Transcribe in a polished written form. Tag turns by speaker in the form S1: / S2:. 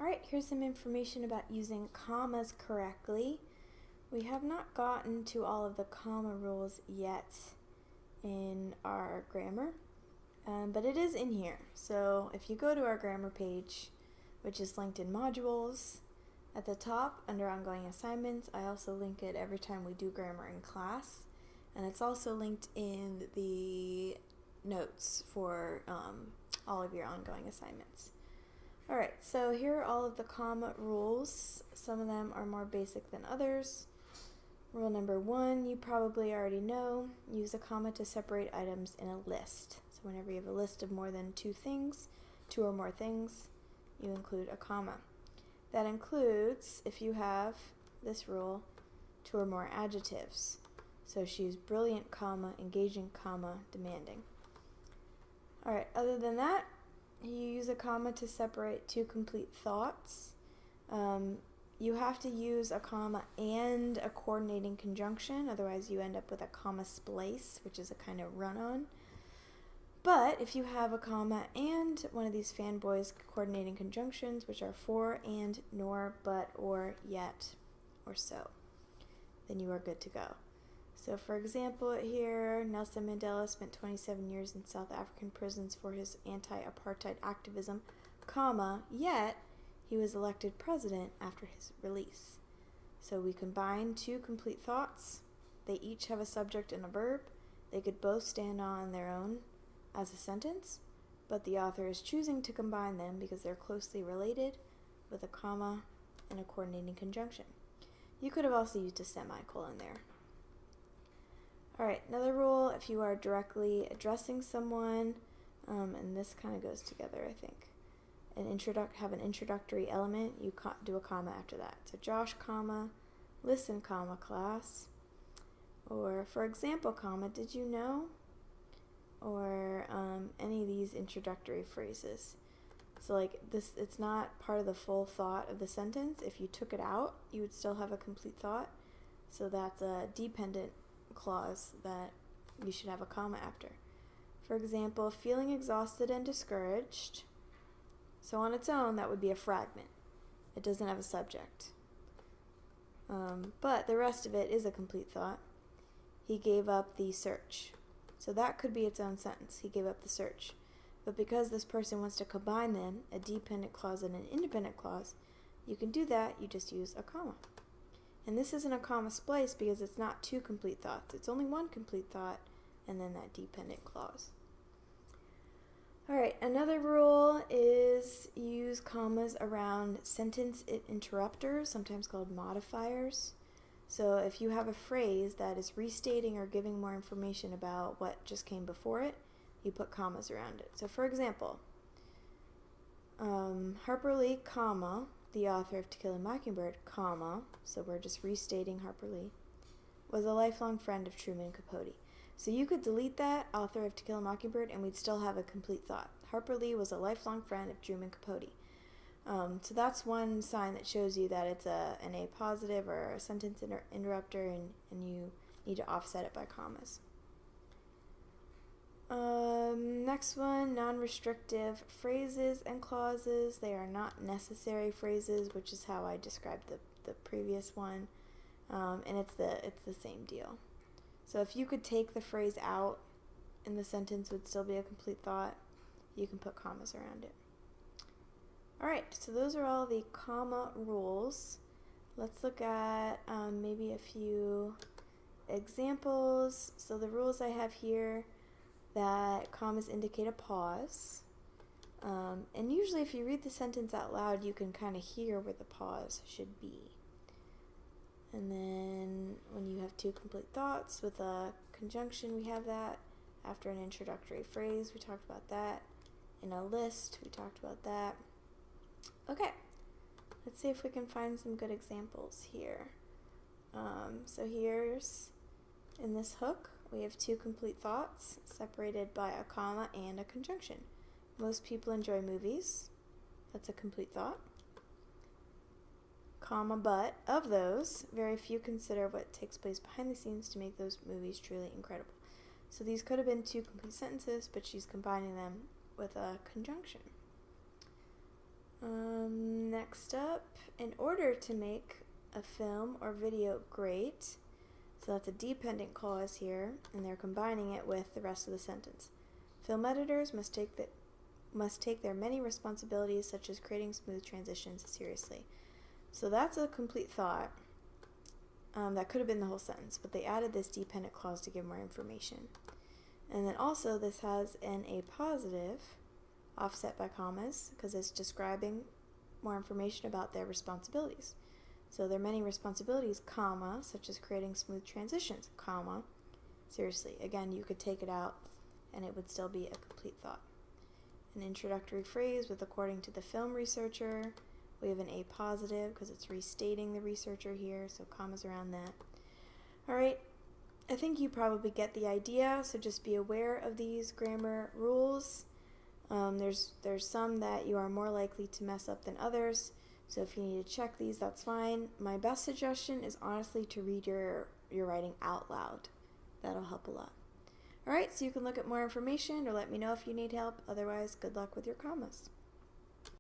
S1: Alright, here's some information about using commas correctly. We have not gotten to all of the comma rules yet in our grammar, but it is in here. So if you go to our grammar page, which is linked in modules, at the top under ongoing assignments, I also link it every time we do grammar in class, and it's also linked in the notes for all of your ongoing assignments. Alright, so here are all of the comma rules. Some of them are more basic than others. Rule number 1, you probably already know. Use a comma to separate items in a list. So whenever you have a list of more than two or more things, you include a comma. That includes, if you have this rule, 2 or more adjectives. So she's brilliant, comma, engaging, comma, demanding. Alright, other than that, you use a comma to separate two complete thoughts. You have to use a comma and a coordinating conjunction, otherwise you end up with a comma splice, which is a kind of run-on. But if you have a comma and one of these fanboys coordinating conjunctions, which are for, and, nor, but, or, yet, or so, then you are good to go. So for example here, Nelson Mandela spent 27 years in South African prisons for his anti-apartheid activism, comma, yet he was elected president after his release. So we combine two complete thoughts. They each have a subject and a verb. They could both stand on their own as a sentence, but the author is choosing to combine them because they're closely related with a comma and a coordinating conjunction. You could have also used a semicolon there. Alright, another rule, if you are directly addressing someone, and this kind of goes together, I think. Have an introductory element, you do a comma after that. So Josh, comma, listen, comma, class. Or, for example, comma, did you know? Or any of these introductory phrases. So like this, it's not part of the full thought of the sentence. If you took it out, you would still have a complete thought. So that's a dependent clause that you should have a comma after. For example, feeling exhausted and discouraged. So on its own, that would be a fragment. It doesn't have a subject. But the rest of it is a complete thought. He gave up the search. So that could be its own sentence. He gave up the search. But because this person wants to combine them, a dependent clause and an independent clause, you can do that, you just use a comma. And this isn't a comma splice because it's not two complete thoughts. It's only one complete thought and then that dependent clause. Alright, another rule is use commas around sentence interrupters, sometimes called modifiers. So if you have a phrase that is restating or giving more information about what just came before it, you put commas around it. So for example, Harper Lee, comma, the author of To Kill a Mockingbird, comma, so we're just restating Harper Lee, was a lifelong friend of Truman Capote. So you could delete that, author of To Kill a Mockingbird, and we'd still have a complete thought. Harper Lee was a lifelong friend of Truman Capote. So that's one sign that shows you that it's an A positive or a sentence interrupter, and you need to offset it by commas. Next one, non-restrictive phrases and clauses. They are not necessary phrases, which is how I described the previous one, and it's the same deal. So if you could take the phrase out and the sentence would still be a complete thought, you can put commas around it. Alright, so those are all the comma rules. Let's look at maybe a few examples. So the rules I have here, that commas indicate a pause. And usually if you read the sentence out loud, you can kind of hear where the pause should be. And then when you have two complete thoughts with a conjunction, we have that. After an introductory phrase, we talked about that. In a list, we talked about that. Okay, let's see if we can find some good examples here. So here's, in this hook, we have two complete thoughts separated by a comma and a conjunction. Most people enjoy movies. That's a complete thought. Comma, but of those, very few consider what takes place behind the scenes to make those movies truly incredible. So these could have been two complete sentences, but she's combining them with a conjunction. Next next up, in order to make a film or video great, so that's a dependent clause here, and they're combining it with the rest of the sentence. Film editors must take their many responsibilities, such as creating smooth transitions, seriously. So that's a complete thought. That could have been the whole sentence, but they added this dependent clause to give more information. And then also this has an A positive offset by commas because it's describing more information about their responsibilities. So their many responsibilities, comma, such as creating smooth transitions, comma, seriously. Again, you could take it out and it would still be a complete thought. An introductory phrase with according to the film researcher. We have an A positive because it's restating the researcher here, so commas around that. All right, I think you probably get the idea, so just be aware of these grammar rules. There's some that you are more likely to mess up than others, so if you need to check these, that's fine. My best suggestion is honestly to read your writing out loud. That'll help a lot. All right, so you can look at more information or let me know if you need help. Otherwise, good luck with your commas.